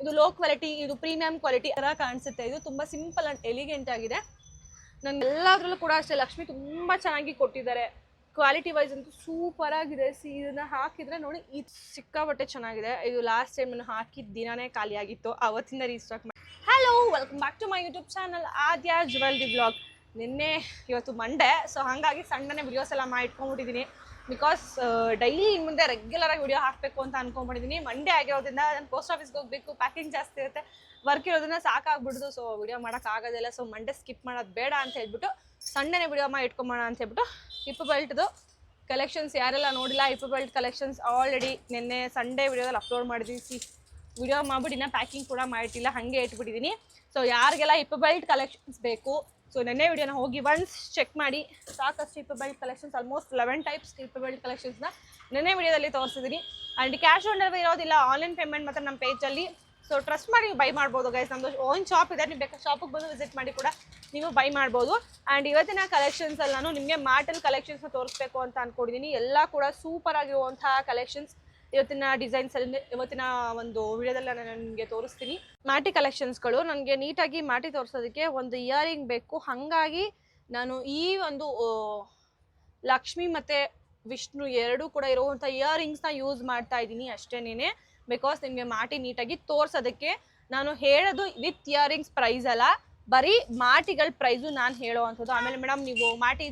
ಇದು low quality, ಇದು premium quality ತರ ಕಾಣಿಸುತ್ತೆ. ಇದು ತುಂಬಾ ಸಿಂಪಲ್ ಅಂಡ್ ಎಲಿಗೆಂಟ್ ಆಗಿದೆ. ನಂಗೆ ಎಲ್ಲಾದ್ರಲ್ಲೂ ಕೂಡ ಅಷ್ಟೇ ಲಕ್ಷ್ಮಿ ತುಂಬಾ ಚೆನ್ನಾಗಿ ಕೊಟ್ಟಿದ್ದಾರೆ. ಕ್ವಾಲಿಟಿ ವೈಸ್ ಅಂತೂ ಸೂಪರ್ ಆಗಿದೆ. ಇದನ್ನ ಹಾಕಿದ್ರೆ ನೋಡಿ ಇದು ಸಿಕ್ಕಾಪಟ್ಟೆ ಚೆನ್ನಾಗಿದೆ. ಇದು ಲಾಸ್ಟ್ ಟೈಮ್ ನಾನು ಹಾಕಿದ ದಿನಾನೇ ಖಾಲಿ ಆಗಿತ್ತು, ಅವತ್ತಿಂದ ರೀಸ್ಟಾಕ್ ಮಾಡಿ. Hello, welcome back to my YouTube channel Aadya jewellery blog. ಇವತ್ತು ಮಂಡೇ, ಸೊ ಹಾಗಾಗಿ ಸಣ್ಣನೇ ವಿಡಿಯೋಸ್ ಎಲ್ಲ ಮಾಡಿ ಇಟ್ಕೊಂಡ್ಬಿಟ್ಟಿದ್ದೀನಿ. ಬಿಕಾಸ್ ಡೈಲಿ ಇನ್ನು ಮುಂದೆ ರೆಗ್ಯುಲರ್ ಆಗಿ ವಿಡಿಯೋ ಹಾಕಬೇಕು ಅಂತ ಅನ್ಕೊಂಡ್ಬಿಟ್ಟಿದ್ದೀನಿ. ಮಂಡೇ ಆಗಿರೋದ್ರಿಂದ ನಾನು ಪೋಸ್ಟ್ ಆಫೀಸ್ಗೆ ಹೋಗಬೇಕು, ಪ್ಯಾಕಿಂಗ್ ಜಾಸ್ತಿ ಇರುತ್ತೆ, ವರ್ಕ್ ಇರೋದ್ರಿಂದ ಸಾಕಾಗ್ಬಿಡ್ದು. ಸೊ ವಿಡಿಯೋ ಮಾಡೋಕ್ಕಾಗೋದಿಲ್ಲ. ಸೊ ಮಂಡೇ ಸ್ಕಿಪ್ ಮಾಡೋದು ಬೇಡ ಅಂತ ಹೇಳ್ಬಿಟ್ಟು ಸಣ್ಣನೇ ವಿಡಿಯೋ ಮಾಡಿ ಇಟ್ಕೊಂಬೋಣ ಅಂತ ಹೇಳ್ಬಿಟ್ಟು ಹಿಪ್ ಬೆಲ್ಟ್ದು ಕಲೆಕ್ಷನ್ಸ್ ಯಾರೆಲ್ಲ ನೋಡಿಲ್ಲ, ಹಿಪ್ ಬೆಲ್ಟ್ ಕಲೆಕ್ಷನ್ಸ್ ಆಲ್ರೆಡಿ ನಿನ್ನೆ ಸಂಡೇ ವಿಡಿಯೋದಲ್ಲಿ ಅಪ್ಲೋಡ್ ಮಾಡಿದ್ದೀವಿ. ವಿಡಿಯೋ ಮಾಡ್ಬಿಟ್ಟು ಇನ್ನೂ ಪ್ಯಾಕಿಂಗ್ ಕೂಡ ಮಾಡಿಟ್ಟಿಲ್ಲ, ಹಾಗೆ ಇಟ್ಬಿಟ್ಟಿದ್ದೀನಿ. ಸೊ ಯಾರಿಗೆಲ್ಲ ಹಿಪ್ ಬೆಲ್ಟ್ ಕಲೆಕ್ಷನ್ಸ್ ಬೇಕು, ಸೊ ನೆನ್ನೆ ವಿಡಿಯೋನ ಹೋಗಿ ಒನ್ಸ್ ಚೆಕ್ ಮಾಡಿ. ಸಾಕಷ್ಟು hip belt collections, almost 11 types hip belt ಕಲೆಕ್ಷನ್ಸ್ನ ನೆನ್ನೆ ವಿಡಿಯೋದಲ್ಲಿ ತೋರಿಸಿದ್ದೀನಿ. ಆ್ಯಂಡ್ ಕ್ಯಾಶ್ ಆನ್ ಡೆಲಿವರಿ ಇರೋದಿಲ್ಲ, ಆನ್ಲೈನ್ ಪೇಮೆಂಟ್ ಮಾತ್ರ ನಮ್ಮ ಪೇಜಲ್ಲಿ. ಸೊ ಟ್ರಸ್ಟ್ ಮಾಡಿ ನೀವು ಬೈ ಮಾಡ್ಬೋದು ಗೈಸ್. ನಮ್ಮದು ಓನ್ ಶಾಪ್ ಇದೆ, ನೀವು ಬೇಕಾದ್ರೆ ಶಾಪಿಗೆ ಬಂದು ವಿಸಿಟ್ ಮಾಡಿ ಕೂಡ ನೀವು ಬೈ ಮಾಡ್ಬೋದು. ಆ್ಯಂಡ್ ಇವತ್ತಿನ ಕಲೆಕ್ಷನ್ಸಲ್ಲಿ ನಾನು ನಿಮಗೆ ಮಾರ್ಟಲ್ ಕಲೆಕ್ಷನ್ಸ್ನ ತೋರಿಸ್ಬೇಕು ಅಂತ ಅಂದ್ಕೊಂಡಿದ್ದೀನಿ. ಎಲ್ಲ ಕೂಡ ಸೂಪರ್ ಆಗಿರುವಂತಹ ಕಲೆಕ್ಷನ್ಸ್ ಇವತ್ತಿನ ಡಿಸೈನ್ಸಲ್ಲಿ ಇವತ್ತಿನ ಒಂದು ವಿಡಿಯೋದಲ್ಲಿ ನಾನು ನಿಮಗೆ ತೋರಿಸ್ತೀನಿ. ಮಾಟಿ ಕಲೆಕ್ಷನ್ಸ್ಗಳು ನನಗೆ ನೀಟಾಗಿ ಮಾಟಿ ತೋರಿಸೋದಕ್ಕೆ ಒಂದು ಇಯರಿಂಗ್ ಬೇಕು. ಹಾಗಾಗಿ ನಾನು ಈ ಒಂದು ಲಕ್ಷ್ಮಿ ಮತ್ತು ವಿಷ್ಣು ಎರಡೂ ಕೂಡ ಇರುವಂಥ ಇಯರಿಂಗ್ಸ್ನ ಯೂಸ್ ಮಾಡ್ತಾ ಇದ್ದೀನಿ ಅಷ್ಟೇನೇ. ಬಿಕಾಸ್ ನಿಮಗೆ ಮಾಟಿ ನೀಟಾಗಿ ತೋರಿಸೋದಕ್ಕೆ ನಾನು ಹೇಳೋದು ವಿತ್ ಇಯರಿಂಗ್ಸ್ ಪ್ರೈಸ್ ಅಲ್ಲ, ಬರೀ ಮಾಟಿಗಳ ಪ್ರೈಸು ನಾನು ಹೇಳೋ ಅಂಥದ್ದು. ಆಮೇಲೆ ಮೇಡಮ್ ನೀವು ಮಾಟಿ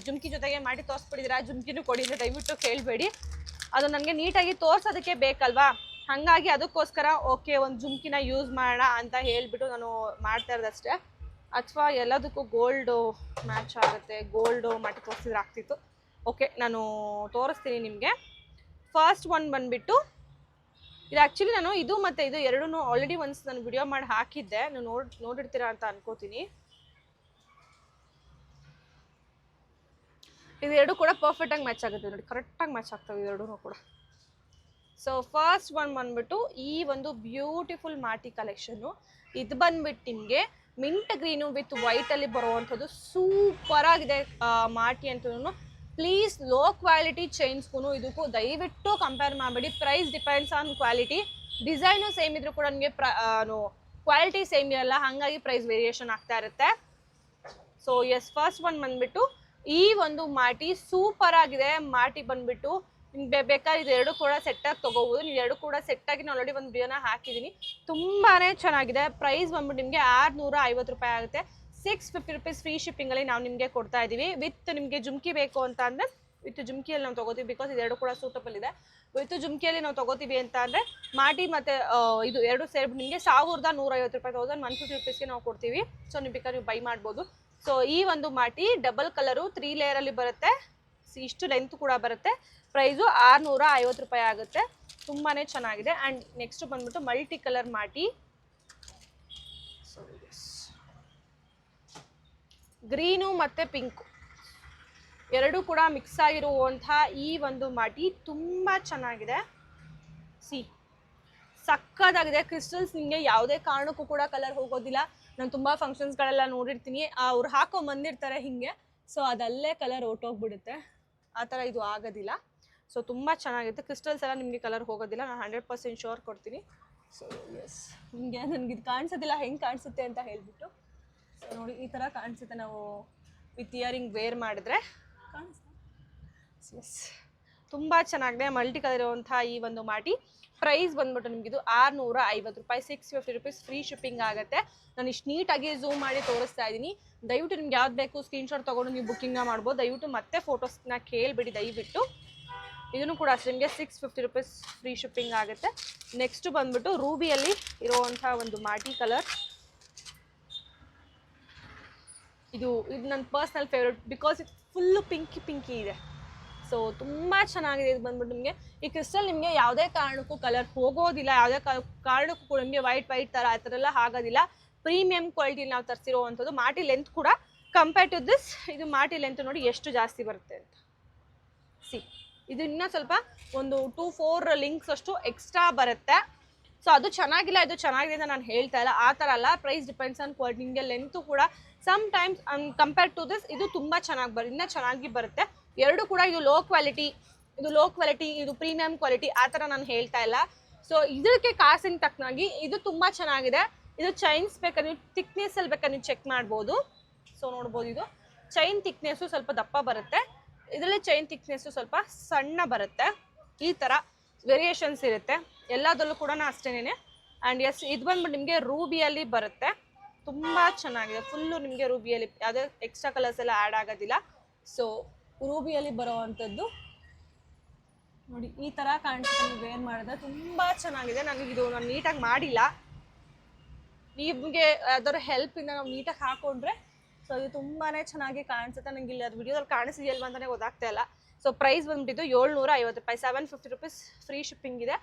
ಜುಮ್ಕಿ ಜೊತೆಗೆ ಮಾಟಿ ತೋರಿಸ್ಬಿಟ್ಟಿದ್ದೀರಾ, ಜುಮ್ಕಿನೂ ಕೊಡಿ ಅಂತ ದಯವಿಟ್ಟು ಕೇಳಬೇಡಿ. ಅದು ನನಗೆ ನೀಟಾಗಿ ತೋರಿಸೋದಕ್ಕೆ ಬೇಕಲ್ವಾ, ಹಾಗಾಗಿ ಅದಕ್ಕೋಸ್ಕರ ಓಕೆ ಒಂದು ಜುಮ್ಕಿನ ಯೂಸ್ ಮಾಡೋಣ ಅಂತ ಹೇಳಿಬಿಟ್ಟು ನಾನು ಮಾಡ್ತಾ ಇರೋದಷ್ಟೇ. ಅಥವಾ ಎಲ್ಲದಕ್ಕೂ ಗೋಲ್ಡು ಮ್ಯಾಚ್ ಆಗುತ್ತೆ, ಗೋಲ್ಡು ಮಾಟಿ ತೋರಿಸಿದ್ರೆ ಆಗ್ತಿತ್ತು. ಓಕೆ, ನಾನು ತೋರಿಸ್ತೀನಿ ನಿಮಗೆ. ಫಸ್ಟ್ ಒನ್ ಬಂದುಬಿಟ್ಟು ಇದು ಆ್ಯಕ್ಚುಲಿ ನಾನು ಇದು ಮತ್ತು ಇದು ಎರಡೂ ಆಲ್ರೆಡಿ ಒನ್ಸ್ ನಾನು ವಿಡಿಯೋ ಮಾಡಿ ಹಾಕಿದ್ದೆ, ನೀವು ನೋಡಿರ್ತೀರಾ ಅಂತ ಅನ್ಕೋತೀನಿ. ಇದೆರಡು ಕೂಡ ಪರ್ಫೆಕ್ಟಾಗಿ ಮ್ಯಾಚ್ ಆಗುತ್ತೆ ನೋಡಿ, ಕರೆಕ್ಟಾಗಿ ಮ್ಯಾಚ್ ಆಗ್ತವೆ ಇವೆರಡೂ ಕೂಡ. ಸೊ ಫಸ್ಟ್ ಒನ್ ಬಂದ್ಬಿಟ್ಟು ಈ ಒಂದು ಬ್ಯೂಟಿಫುಲ್ ಮಾಟಿ ಕಲೆಕ್ಷನ್ನು. ಇದು ಬಂದ್ಬಿಟ್ಟು ನಿಮಗೆ ಮಿಂಟ್ ಗ್ರೀನು ವಿತ್ ವೈಟಲ್ಲಿ ಬರುವಂಥದ್ದು ಸೂಪರ್ ಆಗಿದೆ ಮಾಟಿ ಅಂತೂ. ಪ್ಲೀಸ್ ಲೋ ಕ್ವಾಲಿಟಿ ಚೈನ್ಸ್ಗೂ ಇದಕ್ಕೂ ದಯವಿಟ್ಟು ಕಂಪೇರ್ ಮಾಡಬೇಡಿ. Price depends on quality. Design same ಇದ್ರೂ ಕೂಡ ನಿಮಗೆ ಕ್ವಾಲಿಟಿ ಸೇಮ್ ಇರಲ್ಲ, ಹಾಗಾಗಿ ಪ್ರೈಸ್ ವೇರಿಯೇಷನ್ ಆಗ್ತಾ ಇರುತ್ತೆ. ಸೊ ಎಸ್, ಫಸ್ಟ್ ಒನ್ ಬಂದ್ಬಿಟ್ಟು ಈ ಒಂದು ಮಾಟಿ ಸೂಪರ್ ಆಗಿದೆ. ಮಾಟಿ ಬಂದ್ಬಿಟ್ಟು ನಿಮ್ಗೆ ಬೇಕಾದ್ರೆ ಇದು ಎರಡು ಕೂಡ ಸೆಟ್ಟಾಗಿ ತೊಗೋಬೋದು. ನೀವು ಎರಡು ಕೂಡ ಸೆಟ್ಟಾಗಿ ನಾನು ಆಲ್ರೆಡಿ ಒಂದು ವಿಡಿಯೋನ ಹಾಕಿದ್ದೀನಿ, ತುಂಬಾ ಚೆನ್ನಾಗಿದೆ. ಪ್ರೈಸ್ ಬಂದ್ಬಿಟ್ಟು ನಿಮಗೆ 650 ರೂಪಾಯಿ ಆಗುತ್ತೆ. 650 ರುಪೀಸ್ ಫ್ರೀ ಶಿಪ್ಪಿಂಗಲ್ಲಿ ನಾವು ನಿಮಗೆ ಕೊಡ್ತಾ ಇದ್ದೀವಿ. ವಿತ್ ನಿಮಗೆ ಜುಮ್ಕಿ ಬೇಕು ಅಂತ ಅಂದರೆ ವಿತ್ ಜುಮ್ಕಿಯಲ್ಲಿ ನಾವು ತೊಗೋತೀವಿ, ಬಿಕಾಸ್ ಇದೆರಡು ಕೂಡ ಸೂಟಬಲ್ ಇದೆ. ವಿತ್ ಜುಮ್ಕಿಯಲ್ಲಿ ನಾವು ತೊಗೋತೀವಿ ಅಂತ ಅಂದರೆ ಮಾಟಿ ಮತ್ತು ಇದು ಎರಡು ಸೇರಿಬಿಟ್ಟು ನಿಮಗೆ 1150 ರೂಪಾಯಿ, 1150 ರುಪೀಸ್ಗೆ ನಾವು ಕೊಡ್ತೀವಿ. ಸೊ ನೀವು ಬೇಕಾದ್ರೆ ನೀವು ಬೈ ಮಾಡ್ಬೋದು. ಸೊ ಈ ಒಂದು ಮಾಟಿ ಡಬಲ್ ಕಲರು 3 ಲೇಯರಲ್ಲಿ ಬರುತ್ತೆ, ಇಷ್ಟು ಲೆಂತ್ ಕೂಡ ಬರುತ್ತೆ. ಪ್ರೈಸು 650 ರೂಪಾಯಿ ಆಗುತ್ತೆ, ತುಂಬಾ ಚೆನ್ನಾಗಿದೆ. ಆ್ಯಂಡ್ ನೆಕ್ಸ್ಟ್ ಬಂದ್ಬಿಟ್ಟು ಮಲ್ಟಿ ಕಲರ್ ಮಾಟಿ. ಗ್ರೀನು ಮತ್ತು ಪಿಂಕು ಎರಡೂ ಕೂಡ ಮಿಕ್ಸ್ ಆಗಿರುವಂಥ ಈ ಒಂದು ಮಾಟಿ ತುಂಬ ಚೆನ್ನಾಗಿದೆ. ಸಕ್ಕದಾಗಿದೆ. ಕ್ರಿಸ್ಟಲ್ಸ್ ನಿಮಗೆ ಯಾವುದೇ ಕಾರಣಕ್ಕೂ ಕೂಡ ಕಲರ್ ಹೋಗೋದಿಲ್ಲ. ನಾನು ತುಂಬ ಫಂಕ್ಷನ್ಸ್ಗಳೆಲ್ಲ ನೋಡಿರ್ತೀನಿ, ಅವ್ರು ಹಾಕೋ ಬಂದಿರ್ತಾರೆ ಹಿಂಗೆ, ಸೊ ಅದಲ್ಲೇ ಕಲರ್ ಹೊರ್ಟೋಗ್ಬಿಡುತ್ತೆ. ಆ ಥರ ಇದು ಆಗೋದಿಲ್ಲ. ಸೊ ತುಂಬ ಚೆನ್ನಾಗಿರುತ್ತೆ. ಕ್ರಿಸ್ಟಲ್ಸ್ ಎಲ್ಲ ನಿಮಗೆ ಕಲರ್ ಹೋಗೋದಿಲ್ಲ, ನಾನು 100% ಶೋರ್ ಕೊಡ್ತೀನಿ. ಸೊ ಎಸ್, ನಿಮಗೆ ನನಗೆ ಇದು ಕಾಣಿಸೋದಿಲ್ಲ ಹೆಂಗೆ ಕಾಣಿಸುತ್ತೆ ಅಂತ ಹೇಳಿಬಿಟ್ಟು. ಸೊ ನೋಡಿ, ಈ ಥರ ಕಾಣಿಸುತ್ತೆ ನಾವು ವಿತ್ ಇಯರಿಂಗ್ ವೇರ್ ಮಾಡಿದ್ರೆ ಕಾಣಿಸುತ್ತೆ. ಎಸ್, ತುಂಬ ಚೆನ್ನಾಗಿದೆ. ಮಲ್ಟಿ ಕಲರ್ ಇರುವಂಥ ಈ ಒಂದು ಮಾಟಿ. ಪ್ರೈಸ್ ಬಂದ್ಬಿಟ್ಟು ನಿಮಗಿದು 650 ರೂಪಾಯಿ, 650 ರುಪೀಸ್ ಫ್ರೀ ಶಿಪ್ಪಿಂಗ್ ಆಗುತ್ತೆ. ನಾನು ಇಷ್ಟು ನೀಟಾಗಿ ಝೂಮ್ ಮಾಡಿ ತೋರಿಸ್ತಾ ಇದ್ದೀನಿ. ದಯವಿಟ್ಟು ನಿಮ್ಗೆ ಯಾವ್ದು ಬೇಕು ಸ್ಕ್ರೀನ್ಶಾಟ್ ತೊಗೊಂಡು ನೀವು ಬುಕ್ಕಿಂಗ್ನ ಮಾಡ್ಬೋದು. ದಯವಿಟ್ಟು ಮತ್ತೆ ಫೋಟೋಸ್ನ ಕೇಳಿಬಿಡಿ ದಯವಿಟ್ಟು. ಇದನ್ನು ಕೂಡ ಅಷ್ಟೇ ನಿಮಗೆ 650 ರುಪೀಸ್ ಫ್ರೀ ಶಿಪ್ಪಿಂಗ್ ಆಗುತ್ತೆ. ನೆಕ್ಸ್ಟ್ ಬಂದ್ಬಿಟ್ಟು ರೂಬಿಯಲ್ಲಿ ಇರುವಂಥ ಒಂದು ಮಾಟಿ ಕಲರ್. ಇದು ನನ್ನ ಪರ್ಸ್ನಲ್ ಫೇವ್ರೇಟ್, ಬಿಕಾಸ್ ಇದು ಫುಲ್ಲು ಪಿಂಕಿ ಇದೆ. ಸೊ ತುಂಬ ಚೆನ್ನಾಗಿದೆ. ಇದು ಬಂದ್ಬಿಟ್ಟು ನಿಮಗೆ ಈ ಕ್ರಿಸ್ಟಲ್ ನಿಮಗೆ ಯಾವುದೇ ಕಾರಣಕ್ಕೂ ಕಲರ್ ಹೋಗೋದಿಲ್ಲ, ಯಾವುದೇ ಕಾರಣಕ್ಕೂ ಕೂಡ ನಿಮಗೆ ವೈಟ್ ಥರ ಆ ಥರ ಎಲ್ಲ ಆಗೋದಿಲ್ಲ. ಪ್ರೀಮಿಯಂ ಕ್ವಾಲಿಟಿಲಿ ನಾವು ತರಿಸಿರುವಂಥದ್ದು. ಮಾಟಿ ಲೆಂತ್ ಕೂಡ ಕಂಪೇರ್ ಟು ದಿಸ್, ಇದು ಮಾಟಿ ಲೆಂತ್ ನೋಡಿ ಎಷ್ಟು ಜಾಸ್ತಿ ಬರುತ್ತೆ ಅಂತ. ಇದು ಇನ್ನೂ ಸ್ವಲ್ಪ ಒಂದು 2-4 ಲಿಂಕ್ಸ್ ಅಷ್ಟು ಎಕ್ಸ್ಟ್ರಾ ಬರುತ್ತೆ. ಸೊ ಅದು ಚೆನ್ನಾಗಿಲ್ಲ, ಇದು ಚೆನ್ನಾಗಿದೆ ಅಂತ ನಾನು ಹೇಳ್ತಾ ಇಲ್ಲ, ಆ ಥರ ಅಲ್ಲ. Price depends on quality. ನಿಮಗೆ ಲೆಂತು ಕೂಡ some times compare to this ಇದು ತುಂಬ ಚೆನ್ನಾಗಿ ಇನ್ನೂ ಚೆನ್ನಾಗಿ ಬರುತ್ತೆ. ಎರಡು ಕೂಡ ಇದು ಲೋ ಕ್ವಾಲಿಟಿ, ಇದು ಪ್ರೀಮಿಯಂ ಕ್ವಾಲಿಟಿ ಆ ಥರ ನಾನು ಹೇಳ್ತಾ ಇಲ್ಲ. ಸೊ ಇದಕ್ಕೆ ಕಾಸಿನ ತಕ್ಕನಾಗಿ ಇದು ತುಂಬ ಚೆನ್ನಾಗಿದೆ. ಇದು ಚೈನ್ಸ್ ಬೇಕಾದ್ರೆ ನೀವು ಥಿಕ್ನೆಸ್ಸಲ್ಲಿ ಬೇಕಾದ್ರೆ ನೀವು ಚೆಕ್ ಮಾಡ್ಬೋದು. ಸೊ ನೋಡ್ಬೋದು, ಇದು ಚೈನ್ ಥಿಕ್ನೆಸ್ಸು ಸ್ವಲ್ಪ ದಪ್ಪ ಬರುತ್ತೆ, ಇದರಲ್ಲಿ ಚೈನ್ ಥಿಕ್ನೆಸ್ಸು ಸ್ವಲ್ಪ ಸಣ್ಣ ಬರುತ್ತೆ. ಈ ಥರ ವೇರಿಯೇಷನ್ಸ್ ಇರುತ್ತೆ ಎಲ್ಲದರಲ್ಲೂ ಕೂಡ ಅಷ್ಟೇನೆ. ಆ್ಯಂಡ್ ಎಸ್, ಇದು ಬಂದ್ಬಿಟ್ಟು ನಿಮಗೆ ರೂಬಿಯಲ್ಲಿ ಬರುತ್ತೆ, ತುಂಬ ಚೆನ್ನಾಗಿದೆ. ಫುಲ್ಲು ನಿಮಗೆ ರೂಬಿಯಲ್ಲಿ ಯಾವುದೇ ಎಕ್ಸ್ಟ್ರಾ ಕಲರ್ಸ್ ಎಲ್ಲ ಆ್ಯಡ್ ಆಗೋದಿಲ್ಲ. ಸೊ ರೂಬಿಯಲ್ಲಿ ಬರೋವಂಥದ್ದು ನೋಡಿ, ಈ ಥರ ಕಾಣಿಸುತ್ತೆ. ನೀವು ವೇರ್ ಮಾಡಿದ್ರೆ ತುಂಬ ಚೆನ್ನಾಗಿದೆ. ನನಗಿದು ನಾನು ನೀಟಾಗಿ ಮಾಡಿಲ್ಲ, ನಿಮಗೆ ಯಾವ್ದಾದ್ರು ಹೆಲ್ಪಿಂದ ನಾವು ನೀಟಾಗಿ ಹಾಕೊಂಡ್ರೆ ಸೊ ಇದು ತುಂಬಾ ಚೆನ್ನಾಗಿ ಕಾಣಿಸುತ್ತೆ. ನನಗೆ ಇಲ್ಲಿ ಅದು ವಿಡಿಯೋದಲ್ಲಿ ಕಾಣಿಸಿದೆಯಲ್ವ ಅಂತಲೇ ಗೊತ್ತಾಗ್ತಾ ಇಲ್ಲ. ಸೊ ಪ್ರೈಸ್ ಬಂದ್ಬಿಟ್ಟು 750 ರೂಪಾಯಿ, 750 rupees ಫ್ರೀ ಶಿಪ್ಪಿಂಗ್ ಇದೆ.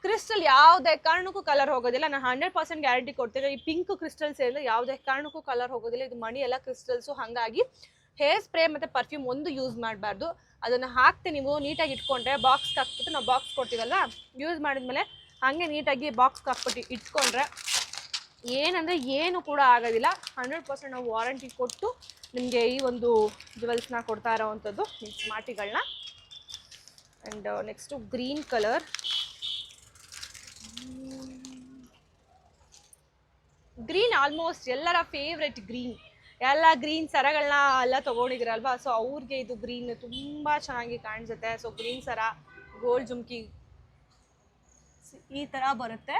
ಕ್ರಿಸ್ಟಲ್ ಯಾವುದೇ ಕಾರಣಕ್ಕೂ ಕಲರ್ ಹೋಗೋದಿಲ್ಲ, ನಾನು 100% ಗ್ಯಾರಂಟಿ ಕೊಡ್ತೀನಿ. ಈ ಪಿಂಕ್ ಕ್ರಿಸ್ಟಲ್ಸ್ ಏನಿದೆ ಯಾವುದೇ ಕಾರಣಕ್ಕೂ ಕಲರ್ ಹೋಗೋದಿಲ್ಲ. ಇದು ಮಣಿ ಎಲ್ಲ ಕ್ರಿಸ್ಟಲ್ಸು, ಹಾಗಾಗಿ ಹೇರ್ ಸ್ಪ್ರೇ ಮತ್ತು ಪರ್ಫ್ಯೂಮ್ ಒಂದು ಯೂಸ್ ಮಾಡಬಾರ್ದು. ಅದನ್ನು ಹಾಕ್ತೆ ನೀವು ನೀಟಾಗಿ ಇಟ್ಕೊಂಡ್ರೆ, ಬಾಕ್ಸ್ಗೆ ಹಾಕ್ಬಿಟ್ಟು ನಾವು ಬಾಕ್ಸ್ ಕೊಡ್ತೀವಲ್ವ, ಯೂಸ್ ಮಾಡಿದ್ಮೇಲೆ ಹಾಗೆ ನೀಟಾಗಿ ಬಾಕ್ಸ್ಗೆ ಹಾಕ್ಬಿಟ್ಟು ಇಟ್ಕೊಂಡ್ರೆ ಏನಂದರೆ ಏನು ಕೂಡ ಆಗೋದಿಲ್ಲ. 100% ನಾವು ವಾರಂಟಿ ಕೊಟ್ಟು ನಿಮಗೆ ಈ ಒಂದು ಜುವೆಲ್ಸ್ನ ಕೊಡ್ತಾ ಇರೋವಂಥದ್ದು ಸ್ಮಾರ್ಟಿಗಳನ್ನ. And next green colour, green almost ಎಲ್ಲರ ಫೇವ್ರೆಟ್ ಗ್ರೀನ್. ಎಲ್ಲ ಗ್ರೀನ್ ಸರಗಳನ್ನ ಎಲ್ಲ ತೊಗೊಂಡಿದ್ದೀರಲ್ವ, ಸೊ ಅವ್ರಿಗೆ ಇದು ಗ್ರೀನ್ ತುಂಬ ಚೆನ್ನಾಗಿ ಕಾಣಿಸುತ್ತೆ. ಸೊ ಗ್ರೀನ್ ಸರ, ಗೋಲ್ಡ್ ಜುಮ್ಕಿ ಈ ಥರ ಬರುತ್ತೆ,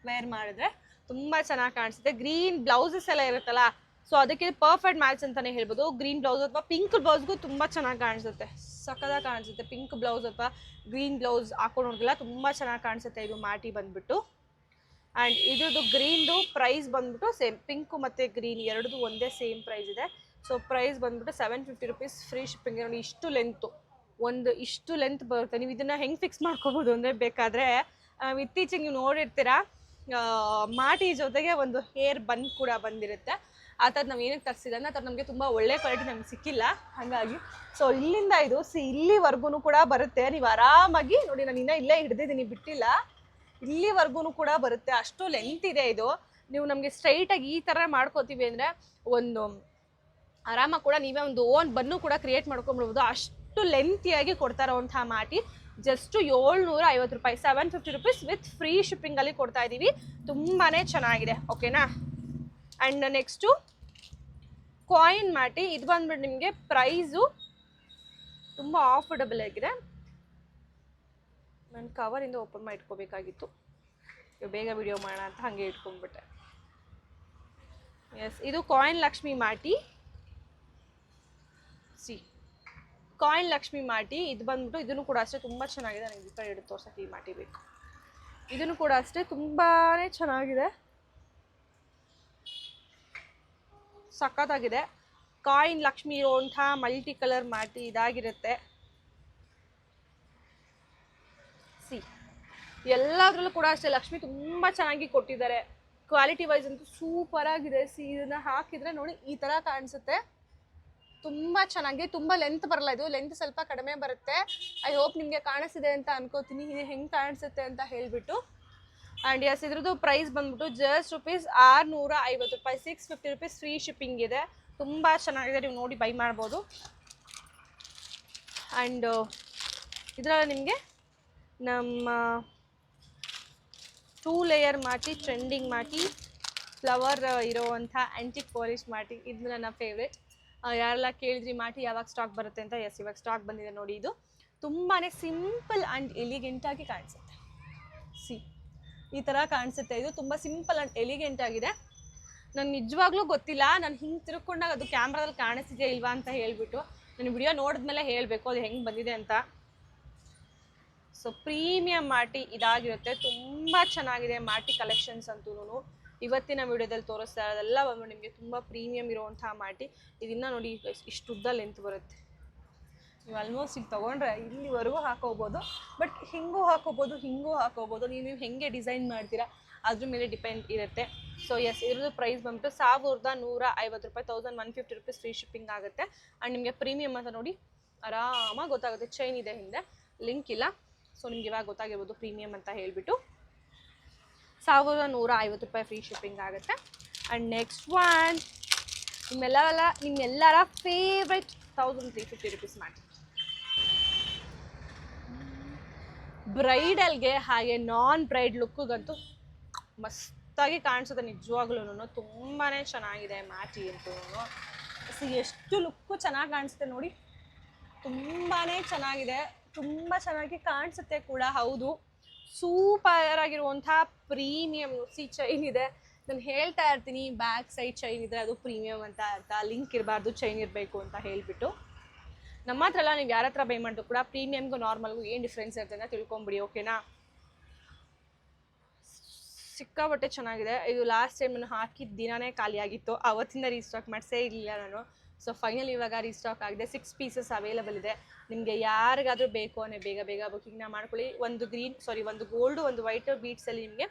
ವೇರ್ ಮಾಡಿದ್ರೆ ತುಂಬ ಚೆನ್ನಾಗಿ ಕಾಣಿಸುತ್ತೆ. ಗ್ರೀನ್ ಬ್ಲೌಸಸ್ ಎಲ್ಲ ಇರುತ್ತಲ್ಲ, ಸೊ ಅದಕ್ಕೆ ಪರ್ಫೆಕ್ಟ್ ಮ್ಯಾಚ್ ಅಂತಲೇ ಹೇಳ್ಬೋದು. ಗ್ರೀನ್ ಬ್ಲೌಸ್ ಅಥವಾ ಪಿಂಕ್ ಬ್ಲೌಸ್ಗೂ ತುಂಬ ಚೆನ್ನಾಗಿ ಕಾಣಿಸುತ್ತೆ, ಸಕ್ಕದಾಗಿ ಕಾಣಿಸುತ್ತೆ. ಪಿಂಕ್ ಬ್ಲೌಸ್ ಅಥವಾ ಗ್ರೀನ್ ಬ್ಲೌಸ್ ಹಾಕೊಂಡೋಗಿಲ್ಲ, ತುಂಬ ಚೆನ್ನಾಗಿ ಕಾಣಿಸುತ್ತೆ. ಇದು ಮಾಟಿ ಬಂದ್ಬಿಟ್ಟು. ಆ್ಯಂಡ್ ಇದ್ರದ್ದು ಗ್ರೀನ್ದು ಪ್ರೈಸ್ ಬಂದ್ಬಿಟ್ಟು ಸೇಮ್, ಪಿಂಕು ಮತ್ತು ಗ್ರೀನ್ ಎರಡದು ಒಂದೇ ಸೇಮ್ ಪ್ರೈಸ್ ಇದೆ. ಸೊ ಪ್ರೈಸ್ ಬಂದ್ಬಿಟ್ಟು 750 ರೂಪೀಸ್ ಫ್ರೀ ಶಿಪ್ಪಿಂಗ್. ನೋಡಿ, ಇಷ್ಟು ಲೆಂತ್ ಬರುತ್ತೆ. ನೀವು ಇದನ್ನು ಹೆಂಗೆ ಫಿಕ್ಸ್ ಮಾಡ್ಕೋಬೋದು ಅಂದರೆ, ಬೇಕಾದರೆ ಇತ್ತೀಚೆಗೆ ನೀವು ನೋಡಿರ್ತೀರಾ ಮಾಟಿ ಜೊತೆಗೆ ಒಂದು ಹೇರ್ ಬನ್ ಕೂಡ ಬಂದಿರುತ್ತೆ. ಆ ಥರದ್ದು ನಾವು ಏನಕ್ಕೆ ತರಿಸಿಲ್ಲ ಅಂದರೆ, ಆ ಥರ ನಮಗೆ ತುಂಬ ಒಳ್ಳೆ ಕ್ವಾಲಿಟಿ ನಮ್ಗೆ ಸಿಕ್ಕಿಲ್ಲ, ಹಾಗಾಗಿ. ಸೊ ಇಲ್ಲಿಂದ ಇದು ಇಲ್ಲಿವರೆಗೂ ಕೂಡ ಬರುತ್ತೆ. ನೀವು ಆರಾಮಾಗಿ ನೋಡಿ, ನಾನು ಇನ್ನೂ ಇಲ್ಲೇ ಹಿಡ್ದಿದ್ದೀನಿ, ಬಿಟ್ಟಿಲ್ಲ, ಇಲ್ಲಿವರೆಗೂ ಕೂಡ ಬರುತ್ತೆ. ಅಷ್ಟು ಲೆಂತ್ ಇದೆ ಇದು. ನೀವು ನಮಗೆ ಸ್ಟ್ರೈಟಾಗಿ ಈ ಥರ ಮಾಡ್ಕೋತೀವಿ ಅಂದರೆ ಒಂದು ಆರಾಮಾಗಿ ಕೂಡ ನೀವೇ ಒಂದು ಓನ್ ಬನ್ನು ಕೂಡ ಕ್ರಿಯೇಟ್ ಮಾಡ್ಕೊಂಡ್ಬಿಡ್ಬೋದು. ಅಷ್ಟು ಲೆಂತಿಯಾಗಿ ಕೊಡ್ತಾ ಇರೋವಂಥ ಮಾಟಿ ಜಸ್ಟ್ 750 ರೂಪಾಯಿ, 750 ರೂಪೀಸ್ ವಿತ್ ಫ್ರೀ ಶಿಪ್ಪಿಂಗಲ್ಲಿ ಕೊಡ್ತಾ ಇದ್ದೀವಿ. ತುಂಬಾ ಚೆನ್ನಾಗಿದೆ, ಓಕೆನಾ. ಆ್ಯಂಡ್ ನೆಕ್ಸ್ಟು ಕಾಯಿನ್ ಮಾಟಿ, ಇದು ಬಂದ್ಬಿಟ್ಟು ನಿಮಗೆ ಪ್ರೈಸು ತುಂಬ ಆಫರ್ಡಬಲ್ ಆಗಿದೆ. ನಾನು ಕವರಿಂದ ಓಪನ್ ಮಾಡಿ ಇಟ್ಕೋಬೇಕಾಗಿತ್ತು, ಬೇಗ ವಿಡಿಯೋ ಮಾಡೋಣ ಅಂತ ಹಾಗೆ ಇಟ್ಕೊಂಡ್ಬಿಟ್ಟೆ. ಎಸ್, ಇದು ಕಾಯಿನ್ ಲಕ್ಷ್ಮಿ ಮಾಟಿ. ಕಾಯಿನ್ ಲಕ್ಷ್ಮಿ ಮಾಟಿ ಇದು ಬಂದ್ಬಿಟ್ಟು, ಇದನ್ನು ಕೂಡ ಅಷ್ಟೇ ತುಂಬ ಚೆನ್ನಾಗಿದೆ. ನನಗೆ ಈ ಕಡೆ ಹಿಡಿದು ತೋರ್ಸೋಕ್ಕೆ ಈ ಮಾಟಿ ಬೇಕು. ಇದನ್ನು ಕೂಡ ಅಷ್ಟೇ ತುಂಬಾ ಚೆನ್ನಾಗಿದೆ, ಸಖತ್ತಾಗಿದೆ. ಕಾಯಿನ್ ಲಕ್ಷ್ಮಿ ಇರುವಂಥ ಮಲ್ಟಿ ಕಲರ್ ಮಾಟಿ ಇದಾಗಿರುತ್ತೆ. ಎಲ್ಲದರಲ್ಲೂ ಕೂಡ ಅಷ್ಟೇ ಲಕ್ಷ್ಮಿ ತುಂಬ ಚೆನ್ನಾಗಿ ಕೊಟ್ಟಿದ್ದಾರೆ. ಕ್ವಾಲಿಟಿ ವೈಸ್ ಅಂತೂ ಸೂಪರ್ ಆಗಿದೆ. ಇದನ್ನು ಹಾಕಿದರೆ ನೋಡಿ ಈ ಥರ ಕಾಣಿಸುತ್ತೆ, ತುಂಬ ಚೆನ್ನಾಗಿ. ತುಂಬ ಲೆಂತ್ ಬರಲ್ಲ, ಇದು ಲೆಂತ್ ಸ್ವಲ್ಪ ಕಡಿಮೆ ಬರುತ್ತೆ. ಐ ಹೋಪ್ ನಿಮಗೆ ಕಾಣಿಸ್ತಿದೆ ಅಂತ ಅನ್ಕೋತೀನಿ, ಇದು ಹೆಂಗೆ ಕಾಣಿಸುತ್ತೆ ಅಂತ ಹೇಳಿಬಿಟ್ಟು. ಆ್ಯಂಡ್ ಎಸ್, ಇದ್ರದ್ದು ಪ್ರೈಸ್ ಬಂದ್ಬಿಟ್ಟು ಜಸ್ಟ್ ರೂಪೀಸ್ 650 ರೂಪಾಯಿ, 650 ರೂಪೀಸ್ ಫ್ರೀ ಶಿಪ್ಪಿಂಗ್ ಇದೆ. ತುಂಬ ಚೆನ್ನಾಗಿದೆ, ನೀವು ನೋಡಿ ಬೈ ಮಾಡ್ಬೋದು. ಆ್ಯಂಡ್ ಇದರಲ್ಲಿ ನಿಮಗೆ ನಮ್ಮ 2 ಲೇಯರ್ ಮಾಟಿ, ಟ್ರೆಂಡಿಂಗ್ ಮಾಟಿ, ಫ್ಲವರ್ ಇರೋವಂಥ ಆ್ಯಂಟಿಕ್ ಪಾಲಿಶ್ ಮಾಟಿ, ಇದು ನನ್ನ ಫೇವ್ರೇಟ್. ಯಾರೆಲ್ಲ ಕೇಳಿದ್ರಿ ಮಾಟಿ ಯಾವಾಗ ಸ್ಟಾಕ್ ಬರುತ್ತೆ ಅಂತ, ಎಸ್ ಇವಾಗ ಸ್ಟಾಕ್ ಬಂದಿದೆ ನೋಡಿ. ಇದು ತುಂಬಾ ಸಿಂಪಲ್ ಆ್ಯಂಡ್ ಎಲಿಗೆಂಟಾಗಿ ಕಾಣಿಸುತ್ತೆ. ಈ ಥರ ಕಾಣಿಸುತ್ತೆ. ಇದು ತುಂಬ ಸಿಂಪಲ್ ಆ್ಯಂಡ್ ಎಲಿಗೆಂಟ್ ಆಗಿದೆ. ನನಗೆ ನಿಜವಾಗ್ಲೂ ಗೊತ್ತಿಲ್ಲ, ನಾನು ಹಿಂಗೆ ತಿರ್ಕೊಂಡಾಗ ಅದು ಕ್ಯಾಮ್ರಾದಲ್ಲಿ ಕಾಣಿಸ್ತಿದೆಯಾ ಇಲ್ವಾ ಅಂತ ಹೇಳಿಬಿಟ್ಟು ನಾನು ವಿಡಿಯೋ ನೋಡಿದ್ಮೇಲೆ ಹೇಳಬೇಕು ಅದು ಹೆಂಗೆ ಬಂದಿದೆ ಅಂತ. ಸೊ ಪ್ರೀಮಿಯಂ ಮಾಟಿ ಇದಾಗಿರುತ್ತೆ, ತುಂಬ ಚೆನ್ನಾಗಿದೆ ಮಾಟಿ ಕಲೆಕ್ಷನ್ಸ್ ಅಂತೂ. ಇವತ್ತಿನ ವಿಡಿಯೋದಲ್ಲಿ ತೋರಿಸ್ತಾ ಇರೋದೆಲ್ಲ ಬಂದು ನಿಮಗೆ ತುಂಬ ಪ್ರೀಮಿಯಮ್ ಇರುವಂಥ ಮಾಟಿ. ಇದನ್ನು ನೋಡಿ ಇಷ್ಟು ಉದ್ದ ಲೆಂತ್ ಬರುತ್ತೆ. ನೀವು ಆಲ್ಮೋಸ್ಟ್ ಈಗ ತೊಗೊಂಡ್ರೆ ಇಲ್ಲಿವರೆಗೂ ಹಾಕೋಬೋದು, ಬಟ್ ಹಿಂಗೂ ಹಾಕೋಬೋದು, ಹಿಂಗೂ ಹಾಕೋಬೋದು. ನೀವು ಹೆಂಗೆ ಡಿಸೈನ್ ಮಾಡ್ತೀರಾ ಅದ್ರ ಮೇಲೆ ಡಿಪೆಂಡ್ ಇರುತ್ತೆ. ಸೊ ಎಸ್, ಇದ್ರದ್ದು ಪ್ರೈಸ್ ಬಂದ್ಬಿಟ್ಟು 1150 ರೂಪಾಯಿ, 1150 ರೂಪೀಸ್ ಫ್ರೀ ಶಿಪ್ಪಿಂಗ್ ಆಗುತ್ತೆ. ಆ್ಯಂಡ್ ನಿಮಗೆ ಪ್ರೀಮಿಯಮ್ ಅಂತ ನೋಡಿ ಆರಾಮಾಗಿ ಗೊತ್ತಾಗುತ್ತೆ. ಚೈನ್ ಇದೆ ಹಿಂದೆ, ಲಿಂಕ್ ಇಲ್ಲ. ಸೊ ನಿಮ್ಗೆ ಇವಾಗ ಗೊತ್ತಾಗಿರ್ಬೋದು ಪ್ರೀಮಿಯಮ್ ಅಂತ ಹೇಳಿಬಿಟ್ಟು. 1150 ರೂಪಾಯಿ ಫ್ರೀ ಶಿಪ್ಪಿಂಗ್ ಆಗುತ್ತೆ. ಆ್ಯಂಡ್ ನೆಕ್ಸ್ಟ್ ಒನ್ ನಿಮ್ಮೆಲ್ಲರ ಫೇವ್ರೆಟ್ 1350 ರೂಪೀಸ್ ಮಾಡಿ ಬ್ರೈಡಲ್ಗೆ ಹಾಗೆ ನಾನ್ ಬ್ರೈಡ್ ಲುಕ್ಗಂತೂ ಮಸ್ತಾಗಿ ಕಾಣಿಸುತ್ತೆ ನಿಜವಾಗ್ಲೂ. ತುಂಬಾ ಚೆನ್ನಾಗಿದೆ ಮ್ಯಾಟಿ ಅಂತೂ. ಎಷ್ಟು ಲುಕ್ಕು ಚೆನ್ನಾಗಿ ಕಾಣಿಸುತ್ತೆ ನೋಡಿ, ತುಂಬಾ ಚೆನ್ನಾಗಿದೆ, ತುಂಬ ಚೆನ್ನಾಗಿ ಕಾಣಿಸುತ್ತೆ ಕೂಡ. ಹೌದು, ಸೂಪರ್ ಆಗಿರುವಂಥ ಪ್ರೀಮಿಯಮ್ ಚೈನ್ ಇದೆ. ನಾನು ಹೇಳ್ತಾ ಇರ್ತೀನಿ ಬ್ಯಾಕ್ ಸೈಡ್ ಚೈನ್ ಇದ್ರೆ ಅದು ಪ್ರೀಮಿಯಮ್ ಅಂತ ಅರ್ಥ, ಲಿಂಕ್ ಇರಬಾರ್ದು, ಚೈನ್ ಇರಬೇಕು ಅಂತ ಹೇಳಿಬಿಟ್ಟು. ನಮ್ಮ ಹತ್ರ ಎಲ್ಲ ನೀವು ಯಾರ ಹತ್ರ ಬೈ ಮಾಡಿದ್ರು ಕೂಡ ಪ್ರೀಮಿಯಮ್ಗೂ ನಾರ್ಮಲ್ಗೂ ಏನು ಡಿಫ್ರೆನ್ಸ್ ಇರುತ್ತೆ ಅಂತ ತಿಳ್ಕೊಂಬಿಡಿ, ಓಕೆನಾ. ಸಿಕ್ಕಾಪಟ್ಟೆ ಚೆನ್ನಾಗಿದೆ. ಇದು ಲಾಸ್ಟ್ ಟೈಮ್ ನಾನು ಹಾಕಿದ ದಿನನೇ ಖಾಲಿ ಆಗಿತ್ತು, ಅವತ್ತಿಂದ ರೀಸ್ಟಾಕ್ ಮಾಡಿಸೇ ಇರಲಿಲ್ಲ ನಾನು. ಸೊ ಫೈನಲ್ ಇವಾಗ ರೀಸ್ಟಾಕ್ ಆಗಿದೆ. 6 ಪೀಸಸ್ ಅವೈಲಬಲ್ ಇದೆ. ನಿಮಗೆ ಯಾರಿಗಾದರೂ ಬೇಕು ಅಂದರೆ ಬೇಗ ಬೇಗ ಬುಕ್ಕಿಂಗ್ನ ಮಾಡ್ಕೊಳ್ಳಿ. ಒಂದು ಗೋಲ್ಡು ಒಂದು ವೈಟ್ ಬೀಡ್ಸಲ್ಲಿ ನಿಮಗೆ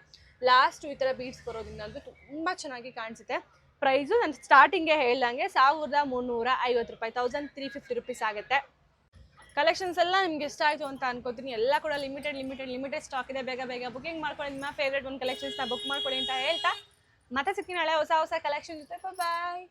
ಲಾಸ್ಟ್ ಈ ಥರ ಬೀಡ್ಸ್ ಬರೋದ್ರಿಂದ ಅಂತೂ ತುಂಬ ಚೆನ್ನಾಗಿ ಕಾಣಿಸುತ್ತೆ. ಪ್ರೈಸು ನಾನು ಸ್ಟಾರ್ಟಿಂಗೇ ಹೇಳ್ದಂಗೆ 1350 ರೂಪಾಯಿ, 1350 ರುಪೀಸ್ ಆಗುತ್ತೆ. ಕಲೆಕ್ಷನ್ಸ್ ಎಲ್ಲ ನಿಮ್ಗೆ ಇಷ್ಟ ಆಯಿತು ಅಂತ ಅನ್ಕೋತೀನಿ. ಎಲ್ಲ ಕೂಡ ಲಿಮಿಟೆಡ್ ಸ್ಟಾಕ್ ಇದೆ. ಬೇಗ ಬೇಗ ಬುಕಿಂಗ್ ಮಾಡ್ಕೊಳ್ಳಿ. ನಿಮ್ಮ ಫೇವ್ರೇಟ್ ಒಂದು ಕಲೆಕ್ಷನ್ಸ್ನ ಬುಕ್ ಮಾಡ್ಕೊಳ್ಳಿ ಅಂತ ಹೇಳ್ತಾ ಮತ್ತೆ ಸಿಗ್ತೀನಿ ನಾಳೆ ಹೊಸ ಕಲೆಕ್ಷನ್ ಜೊತೆ. ಬಾಯ್.